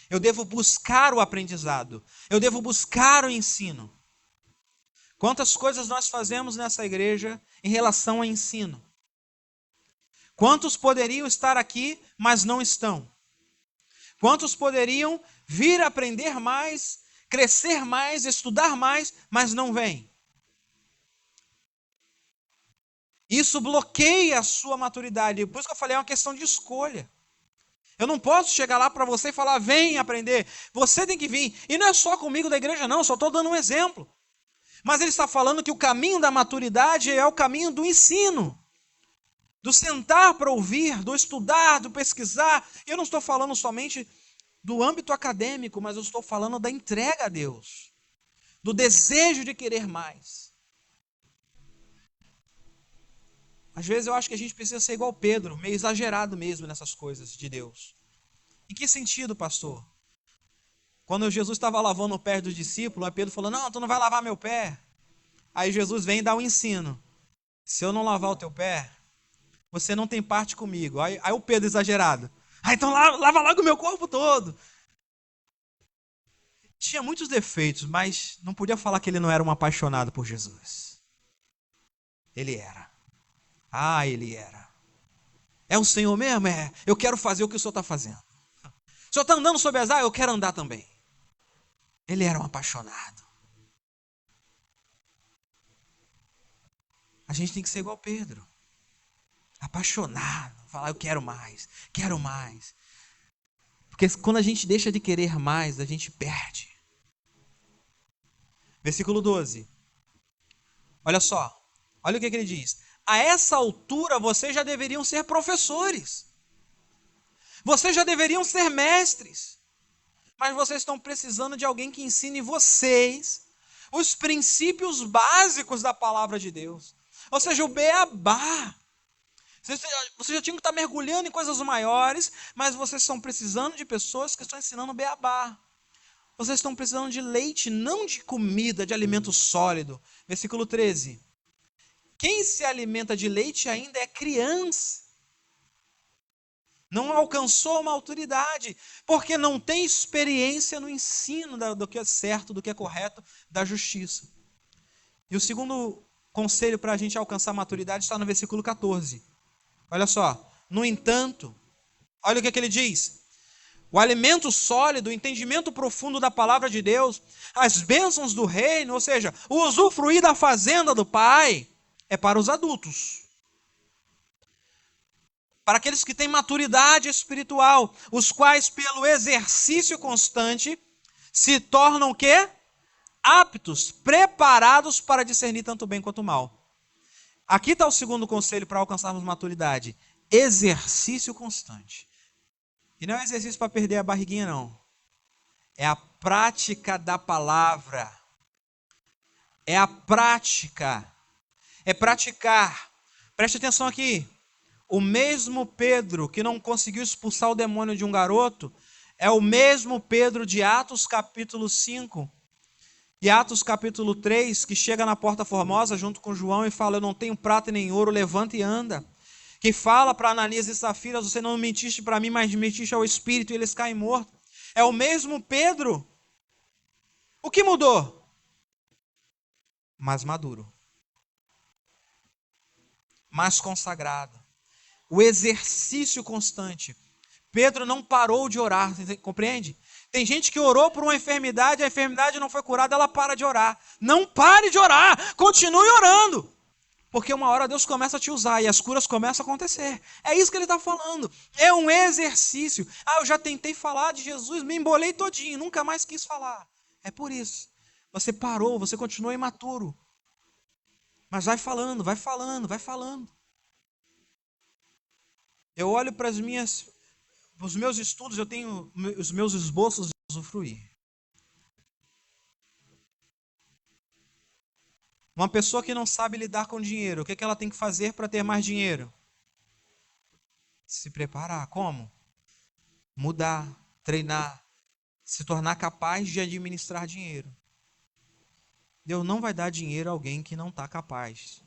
[SPEAKER 1] Eu devo buscar o aprendizado. Eu devo buscar o ensino. Quantas coisas nós fazemos nessa igreja em relação ao ensino? Quantos poderiam estar aqui, mas não estão? Quantos poderiam vir aprender mais, crescer mais, estudar mais, mas não vêm? Isso bloqueia a sua maturidade. Por isso que eu falei, é uma questão de escolha. Eu não posso chegar lá para você e falar, vem aprender. Você tem que vir. E não é só comigo da igreja, não. Só estou dando um exemplo. Mas ele está falando que o caminho da maturidade é o caminho do ensino. Do sentar para ouvir, do estudar, do pesquisar. Eu não estou falando somente do âmbito acadêmico, mas eu estou falando da entrega a Deus. Do desejo de querer mais. Às vezes eu acho que a gente precisa ser igual Pedro, meio exagerado mesmo nessas coisas de Deus. Em que sentido, pastor? Quando Jesus estava lavando o pé dos discípulos, aí Pedro falou, não, tu não vai lavar meu pé. Aí Jesus vem e dá um ensino. Se eu não lavar o teu pé, você não tem parte comigo. Aí o Pedro exagerado. Então lava logo o meu corpo todo. Tinha muitos defeitos, mas não podia falar que ele não era um apaixonado por Jesus. Ele era. Ele era. É o Senhor mesmo? É. Eu quero fazer o que o Senhor está fazendo. O Senhor está andando sobre as águas? Eu quero andar também. Ele era um apaixonado. A gente tem que ser igual Pedro. Apaixonado. Falar, eu quero mais. Quero mais. Porque quando a gente deixa de querer mais, a gente perde. Versículo 12. Olha só. Olha o que ele diz. A essa altura, vocês já deveriam ser professores. Vocês já deveriam ser mestres. Mas vocês estão precisando de alguém que ensine vocês os princípios básicos da palavra de Deus. Ou seja, o beabá. Vocês já tinham que estar mergulhando em coisas maiores, mas vocês estão precisando de pessoas que estão ensinando o beabá. Vocês estão precisando de leite, não de comida, de alimento sólido. Versículo 13. Quem se alimenta de leite ainda é criança. Não alcançou uma autoridade, porque não tem experiência no ensino do que é certo, do que é correto, da justiça. E o segundo conselho para a gente alcançar a maturidade está no versículo 14. Olha só. No entanto, olha o que ele diz. O alimento sólido, o entendimento profundo da palavra de Deus, as bênçãos do reino, ou seja, o usufruir da fazenda do Pai, é para os adultos. Para aqueles que têm maturidade espiritual, os quais pelo exercício constante se tornam o quê? Aptos, preparados para discernir tanto o bem quanto o mal. Aqui está o segundo conselho para alcançarmos maturidade. Exercício constante. E não é exercício para perder a barriguinha, não. É a prática da palavra. É a prática. É praticar. Preste atenção aqui. O mesmo Pedro que não conseguiu expulsar o demônio de um garoto é o mesmo Pedro de Atos capítulo 5 e Atos capítulo 3, que chega na Porta Formosa junto com João e fala, eu não tenho prata nem ouro, levanta e anda. Que fala para Ananias e Safira, você não mentiste para mim, mas mentiste ao Espírito e eles caem mortos. É o mesmo Pedro. O que mudou? Mais maduro. Mais consagrado. O exercício constante. Pedro não parou de orar, você compreende? Tem gente que orou por uma enfermidade, a enfermidade não foi curada, ela para de orar. Não pare de orar, continue orando. Porque uma hora Deus começa a te usar e as curas começam a acontecer. É isso que ele está falando. É um exercício. Eu já tentei falar de Jesus, me embolei todinho, nunca mais quis falar. É por isso. Você parou, você continua imaturo. Mas vai falando, vai falando, vai falando. Eu olho para os meus estudos, eu tenho os meus esboços de usufruir. Uma pessoa que não sabe lidar com dinheiro, o que ela tem que fazer para ter mais dinheiro? Se preparar. Como? Mudar. treinar, se tornar capaz de administrar dinheiro. Deus não vai dar dinheiro a alguém que não está capaz.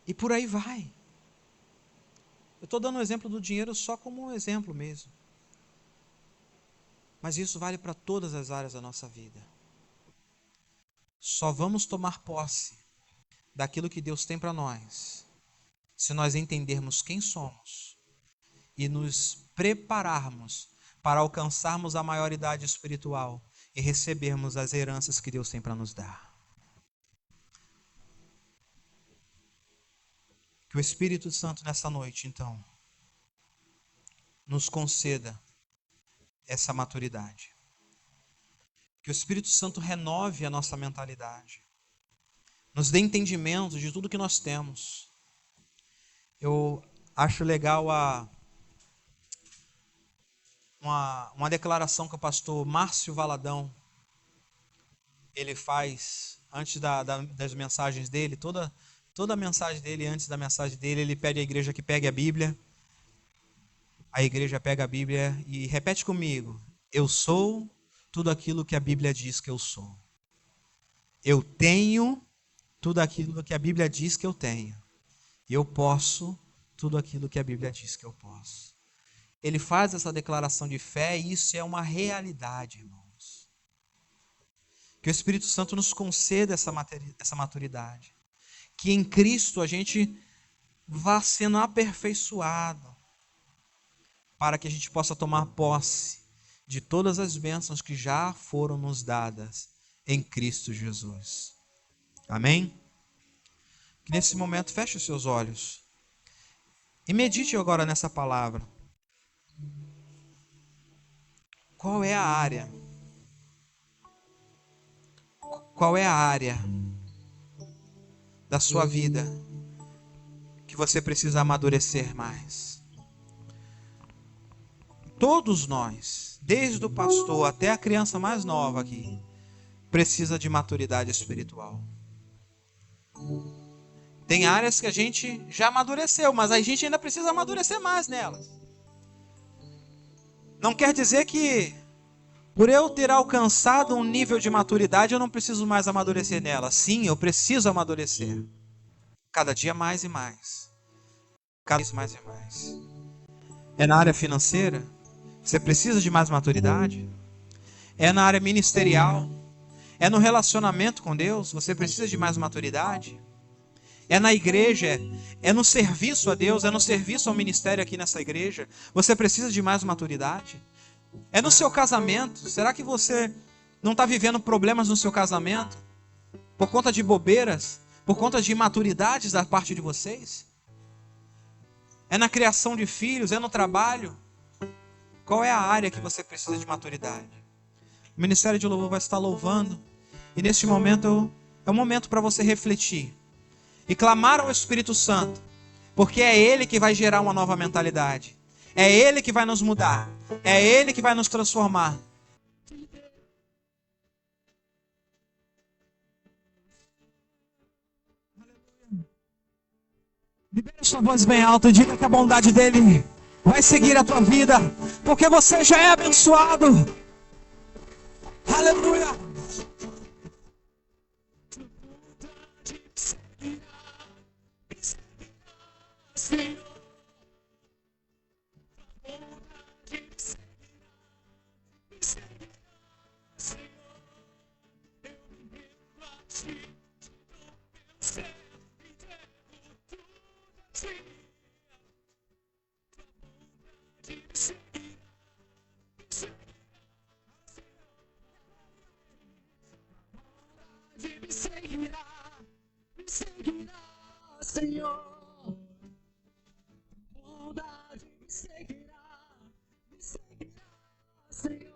[SPEAKER 1] E por aí vai. Eu estou dando o exemplo do dinheiro só como um exemplo mesmo. Mas isso vale para todas as áreas da nossa vida. Só vamos tomar posse daquilo que Deus tem para nós se nós entendermos quem somos e nos prepararmos para alcançarmos a maioridade espiritual e recebermos as heranças que Deus tem para nos dar. Que o Espírito Santo nessa noite, então, nos conceda essa maturidade. Que o Espírito Santo renove a nossa mentalidade. Nos dê entendimento de tudo que nós temos. Eu acho legal uma declaração que o pastor Márcio Valadão ele faz antes das mensagens dele. Toda a mensagem dele, antes da mensagem dele, ele pede à igreja que pegue a Bíblia. A igreja pega a Bíblia e repete comigo: eu sou tudo aquilo que a Bíblia diz que eu sou. Eu tenho tudo aquilo que a Bíblia diz que eu tenho. E eu posso tudo aquilo que a Bíblia diz que eu posso. Ele faz essa declaração de fé e isso é uma realidade, irmãos. Que o Espírito Santo nos conceda essa maturidade. Que em Cristo a gente vá sendo aperfeiçoado para que a gente possa tomar posse de todas as bênçãos que já foram nos dadas em Cristo Jesus. Amém? Que nesse momento feche os seus olhos e medite agora nessa palavra. Qual é a área? Qual é a área da sua vida que você precisa amadurecer mais? Todos nós, desde o pastor até a criança mais nova aqui, precisa de maturidade espiritual. Tem áreas que a gente já amadureceu, mas a gente ainda precisa amadurecer mais nelas. Não quer dizer que por eu ter alcançado um nível de maturidade, eu não preciso mais amadurecer nela. Sim, eu preciso amadurecer. Cada dia mais e mais. Cada vez mais e mais. É na área financeira? Você precisa de mais maturidade? É na área ministerial? É no relacionamento com Deus? Você precisa de mais maturidade? É na igreja? É no serviço a Deus? É no serviço ao ministério aqui nessa igreja? Você precisa de mais maturidade? É no seu casamento? Será que você não está vivendo problemas no seu casamento? Por conta de bobeiras? Por conta de imaturidades da parte de vocês? É na criação de filhos? É no trabalho? Qual é a área que você precisa de maturidade? O Ministério de Louvor vai estar louvando. E neste momento é o momento para você refletir. E clamar ao Espírito Santo. Porque é Ele que vai gerar uma nova mentalidade. É Ele que vai nos mudar. É Ele que vai nos transformar. Libere sua voz bem alta e diga que a bondade dele vai seguir a tua vida. Porque você já é abençoado. Aleluia. Senhor, bondade me seguirá, Senhor,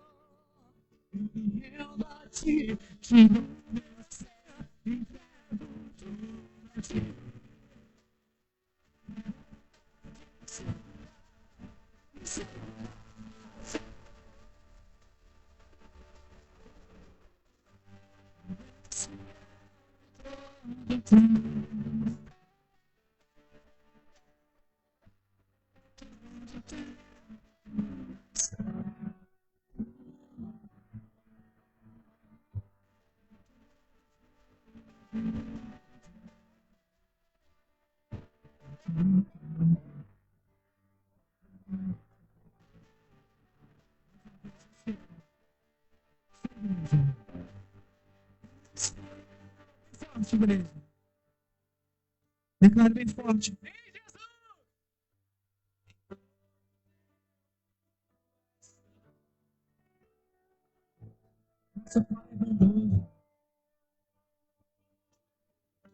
[SPEAKER 1] eu me rendo a ti, te dou meu ser, entrego tudo a ti. Forte, igreja. Declare bem forte. Nosso Pai é bondoso.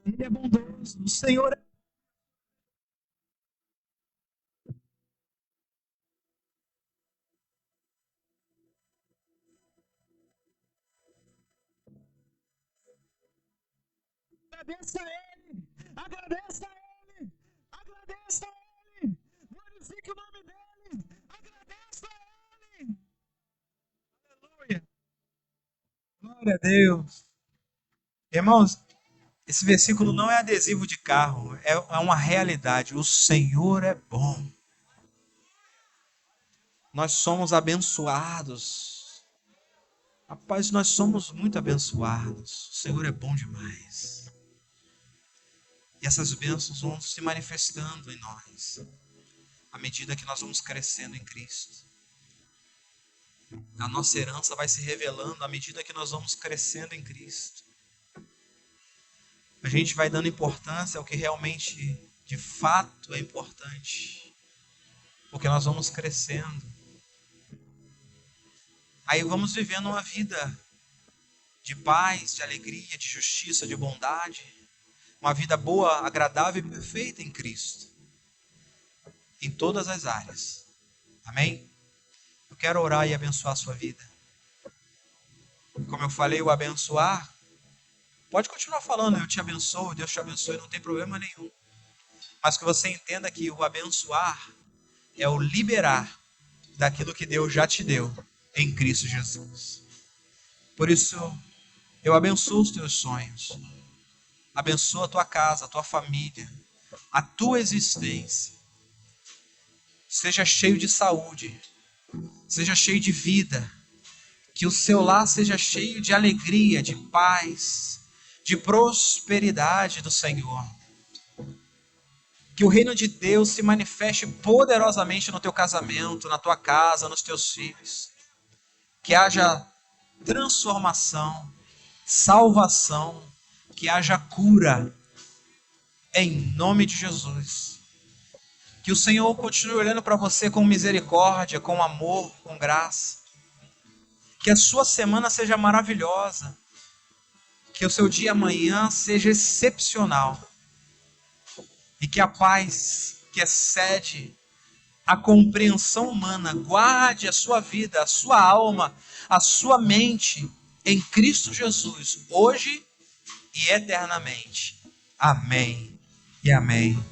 [SPEAKER 1] Ele é bondoso. O Senhor é. Agradeça a Ele. Agradeça a Ele. Agradeça a Ele. Glorifique o nome dEle. Agradeça a Ele. Aleluia. Glória a Deus. Irmãos, esse versículo não é adesivo de carro, é uma realidade. O Senhor é bom. Nós somos abençoados. Rapaz, nós somos muito abençoados. O Senhor é bom demais. E essas bênçãos vão se manifestando em nós, à medida que nós vamos crescendo em Cristo. A nossa herança vai se revelando à medida que nós vamos crescendo em Cristo. A gente vai dando importância ao que realmente, de fato, é importante. Porque nós vamos crescendo. Aí vamos vivendo uma vida de paz, de alegria, de justiça, de bondade. Uma vida boa, agradável e perfeita em Cristo. Em todas as áreas. Amém? Eu quero orar e abençoar a sua vida. Como eu falei, o abençoar, pode continuar falando, eu te abençoo, Deus te abençoe, não tem problema nenhum. Mas que você entenda que o abençoar é o liberar daquilo que Deus já te deu em Cristo Jesus. Por isso, eu abençoo os teus sonhos. Abençoa a tua casa, a tua família, a tua existência. Seja cheio de saúde, seja cheio de vida. Que o seu lar seja cheio de alegria, de paz, de prosperidade do Senhor. Que o reino de Deus se manifeste poderosamente no teu casamento, na tua casa, nos teus filhos. Que haja transformação, salvação, que haja cura, em nome de Jesus. Que o Senhor continue olhando para você com misericórdia, com amor, com graça. Que a sua semana seja maravilhosa. Que o seu dia amanhã seja excepcional. E que a paz que excede a compreensão humana guarde a sua vida, a sua alma, a sua mente em Cristo Jesus, hoje e eternamente. Amém e amém.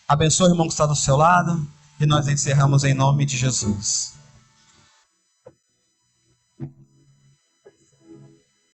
[SPEAKER 1] Abençoe o irmão que está do seu lado e nós encerramos em nome de Jesus.